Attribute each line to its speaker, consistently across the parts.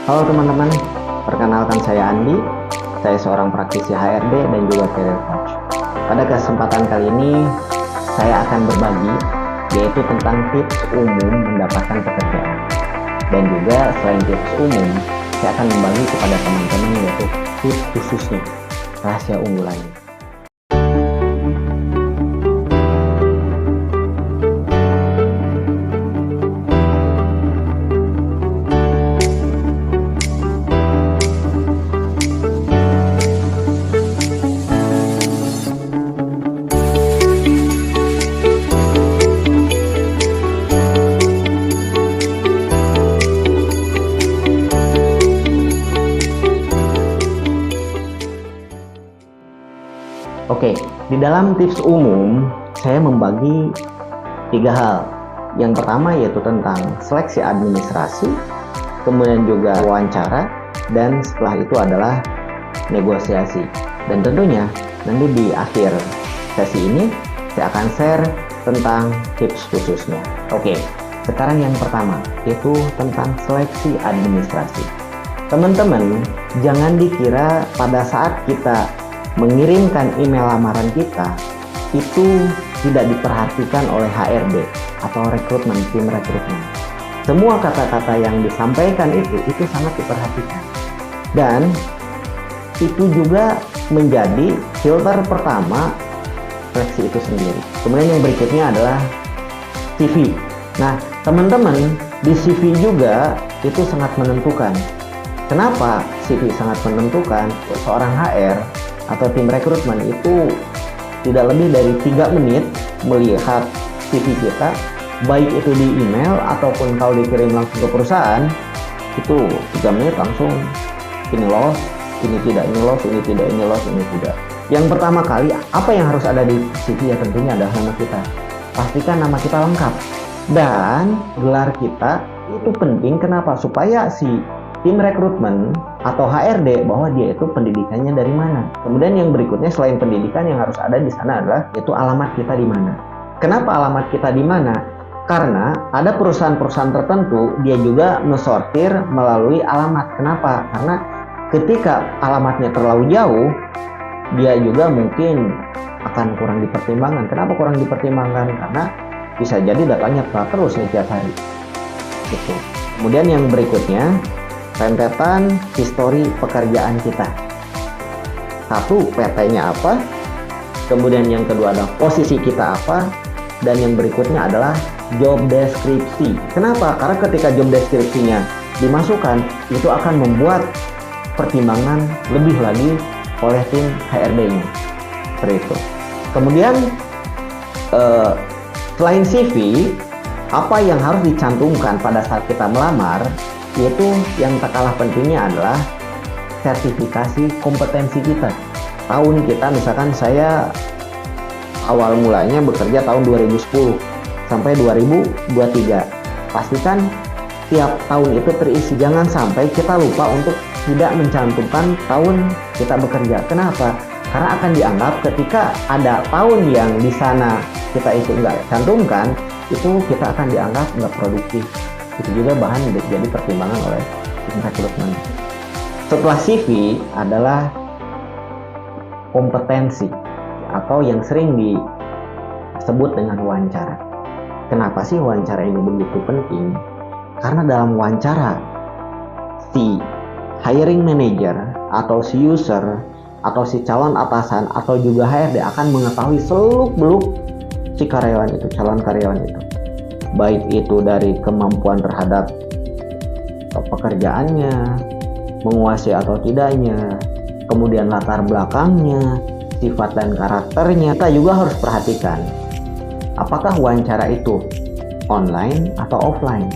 Speaker 1: Halo teman-teman, perkenalkan saya Andi. Saya seorang praktisi HRD dan juga career coach. Pada kesempatan kali ini, saya akan berbagi yaitu tentang tips umum mendapatkan pekerjaan. Dan juga selain tips umum, saya akan membagi kepada teman-teman yaitu tips khususnya, rahasia unggulannya. Oke, di dalam tips umum, saya membagi 3 hal. Yang pertama yaitu tentang seleksi administrasi, kemudian juga wawancara, dan setelah itu adalah negosiasi. Dan tentunya nanti di akhir sesi ini, saya akan share tentang tips khususnya. Oke, sekarang yang pertama, yaitu tentang seleksi administrasi. Teman-teman, jangan dikira pada saat kita mengirimkan email lamaran kita itu tidak diperhatikan oleh HRD atau tim rekrutmen. Semua kata-kata yang disampaikan itu sangat diperhatikan, dan itu juga menjadi filter pertama seleksi itu sendiri. Kemudian yang berikutnya adalah CV. Nah, teman-teman, di CV juga itu sangat menentukan. Kenapa CV sangat menentukan? Seorang HR atau tim rekrutmen itu tidak lebih dari 3 menit melihat CV kita, baik itu di email ataupun kalau dikirim langsung ke perusahaan, itu 3 menit langsung ini lolos, ini tidak, ini lolos, ini tidak, ini lolos, ini tidak. Yang pertama kali, apa yang harus ada di CV ya tentunya adalah nama kita. Pastikan nama kita lengkap dan gelar kita itu penting. Kenapa? Supaya si tim rekrutmen atau HRD bahwa dia itu pendidikannya dari mana. Kemudian yang berikutnya selain pendidikan yang harus ada di sana adalah yaitu alamat kita di mana. Kenapa alamat kita di mana? Karena ada perusahaan-perusahaan tertentu dia juga mensortir melalui alamat. Kenapa? Karena ketika alamatnya terlalu jauh, dia juga mungkin akan kurang dipertimbangkan. Kenapa kurang dipertimbangkan? Karena bisa jadi datanya terus nih tiap hari. Gitu. Kemudian yang berikutnya, rentetan histori pekerjaan kita. 1, PT-nya apa, kemudian yang kedua adalah posisi kita apa, dan yang berikutnya adalah job deskripsi. Kenapa? Karena ketika job deskripsinya dimasukkan, itu akan membuat pertimbangan lebih lagi oleh tim HRD-nya. Seperti itu. Kemudian selain CV, apa yang harus dicantumkan pada saat kita melamar, yaitu yang tak kalah pentingnya adalah sertifikasi kompetensi kita. Tahun kita, misalkan saya awal mulanya bekerja tahun 2010 sampai 2023. Pastikan tiap tahun itu terisi. Jangan sampai kita lupa untuk tidak mencantumkan tahun kita bekerja. Kenapa? Karena akan dianggap ketika ada tahun yang di sana kita itu nggak cantumkan, itu kita akan dianggap nggak produktif. Itu juga bahan jadi pertimbangan oleh tim rekrutmen. Setelah CV adalah kompetensi atau yang sering disebut dengan wawancara. Kenapa sih wawancara ini begitu penting? Karena dalam wawancara si hiring manager atau si user atau si calon atasan atau juga HRD akan mengetahui seluk-beluk si karyawan itu, calon karyawan itu. Baik itu dari kemampuan terhadap pekerjaannya, menguasai atau tidaknya, kemudian latar belakangnya, sifat dan karakternya. Kita juga harus perhatikan apakah wawancara itu online atau offline.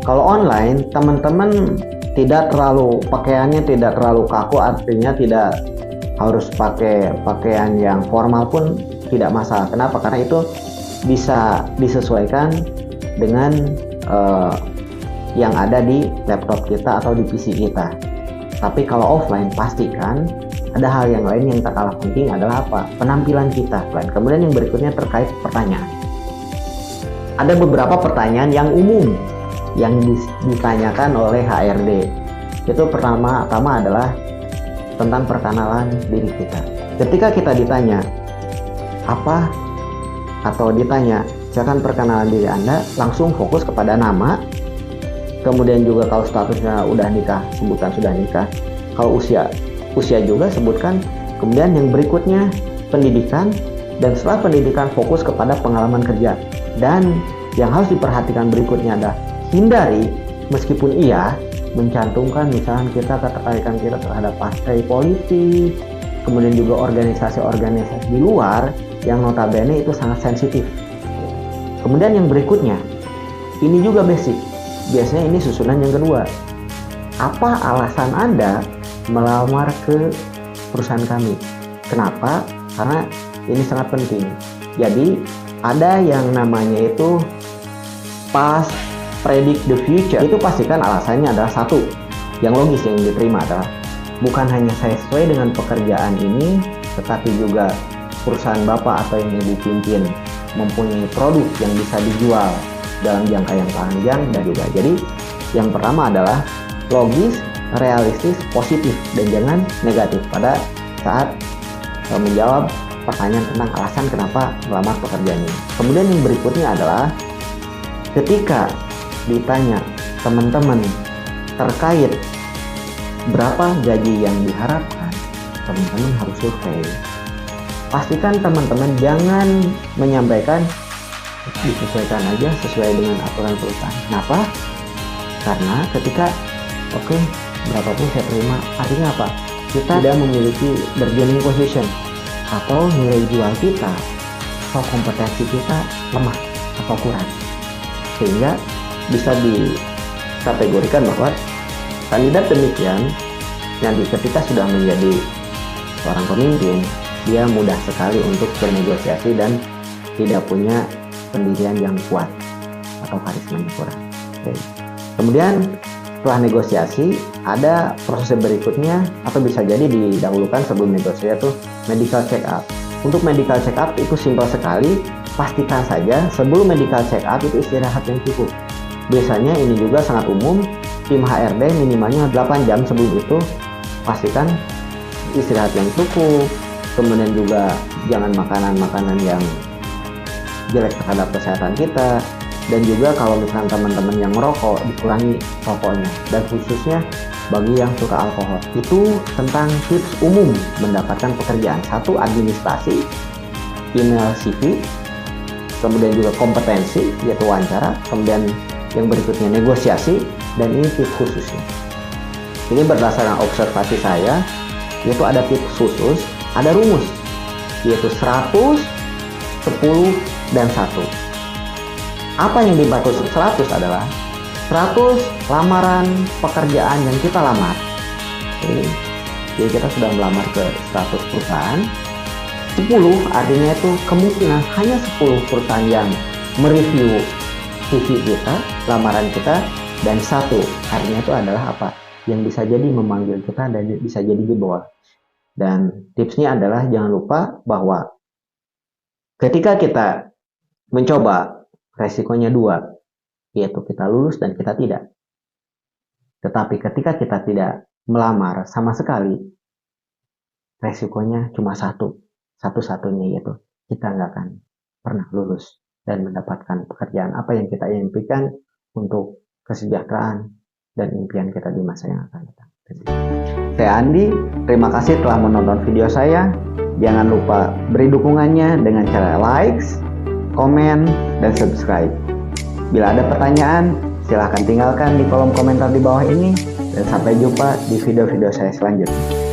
Speaker 1: Kalau online, teman-teman tidak terlalu, pakaiannya tidak terlalu kaku, artinya tidak harus pakai pakaian yang formal pun tidak masalah. Kenapa? Karena itu bisa disesuaikan dengan yang ada di laptop kita atau di PC kita. Tapi kalau offline, pastikan ada hal yang lain yang tak kalah penting adalah apa? Penampilan kita. Kemudian yang berikutnya terkait pertanyaan. Ada beberapa pertanyaan yang umum yang ditanyakan oleh HRD. Itu pertama adalah tentang perkenalan diri kita. Ketika kita ditanya apa atau ditanya silakan perkenalan diri Anda, langsung fokus kepada nama. Kemudian juga kalau statusnya udah nikah, sebutkan sudah nikah. Kalau usia juga sebutkan. Kemudian yang berikutnya pendidikan, dan setelah pendidikan fokus kepada pengalaman kerja. Dan yang harus diperhatikan berikutnya adalah hindari, meskipun iya mencantumkan misalnya ketertarikan kita terhadap partai politik, kemudian juga organisasi-organisasi di luar yang notabene itu sangat sensitif. Kemudian yang berikutnya, ini juga basic, biasanya ini susunan yang kedua. Apa alasan Anda melamar ke perusahaan kami? Kenapa? Karena ini sangat penting. Jadi ada yang namanya itu past predict the future. Itu pastikan alasannya adalah satu, yang logis yang diterima adalah bukan hanya saya sesuai dengan pekerjaan ini, tetapi juga perusahaan Bapak atau yang Ibu pimpin mempunyai produk yang bisa dijual dalam jangka yang panjang dan juga. Jadi yang pertama adalah logis, realistis, positif, dan jangan negatif pada saat menjawab pertanyaan tentang alasan kenapa melamar pekerjaan ini. Kemudian yang berikutnya adalah ketika ditanya teman-teman terkait berapa gaji yang diharapkan, teman-teman harus survei. Pastikan teman-teman jangan menyampaikan disesuaikan aja sesuai dengan aturan perusahaan. Kenapa? Karena ketika berapapun saya terima, artinya apa? Kita tidak memiliki bargaining position, atau nilai jual kita atau kompetensi kita lemah atau kurang, sehingga bisa dikategorikan bahwa kandidat demikian nanti ketika sudah menjadi seorang pemimpin, dia mudah sekali untuk bernegosiasi dan tidak punya pendirian yang kuat atau karisma yang kurang. Kemudian setelah negosiasi ada proses berikutnya, atau bisa jadi didahulukan sebelum negosiasi, itu medical check up. Untuk medical check up itu simpel sekali, pastikan saja sebelum medical check up itu istirahat yang cukup. Biasanya ini juga sangat umum, tim HRD minimalnya 8 jam sebelum itu, pastikan istirahat yang cukup. Kemudian juga jangan makanan-makanan yang jelek terhadap kesehatan kita. Dan juga kalau misalnya teman-teman yang merokok, dikurangi rokoknya. Dan khususnya bagi yang suka alkohol. Itu tentang tips umum mendapatkan pekerjaan. Satu, administrasi, email CV, kemudian juga kompetensi, yaitu wawancara, kemudian yang berikutnya negosiasi, dan ini tips khususnya. Ini berdasarkan observasi saya, yaitu ada tips khusus, ada rumus, yaitu 100, 10, dan 1. Apa yang dimaksud 100 adalah 100 lamaran pekerjaan yang kita lamar. Jadi kita sudah melamar ke 100 perusahaan. 10 artinya itu kemungkinan hanya 10 perusahaan yang mereview CV kita, lamaran kita. Dan 1 artinya itu adalah apa? Yang bisa jadi memanggil kita dan bisa jadi jebol. Dan tipsnya adalah jangan lupa bahwa ketika kita mencoba, resikonya 2, yaitu kita lulus dan kita tidak. Tetapi ketika kita tidak melamar sama sekali, resikonya cuma satu-satunya, yaitu kita nggak akan pernah lulus dan mendapatkan pekerjaan apa yang kita impikan untuk kesejahteraan dan impian kita di masa yang akan datang. Saya Andi, terima kasih telah menonton video saya. Jangan lupa beri dukungannya dengan cara likes, komen, dan subscribe. Bila ada pertanyaan, silahkan tinggalkan di kolom komentar di bawah ini. Dan sampai jumpa di video-video saya selanjutnya.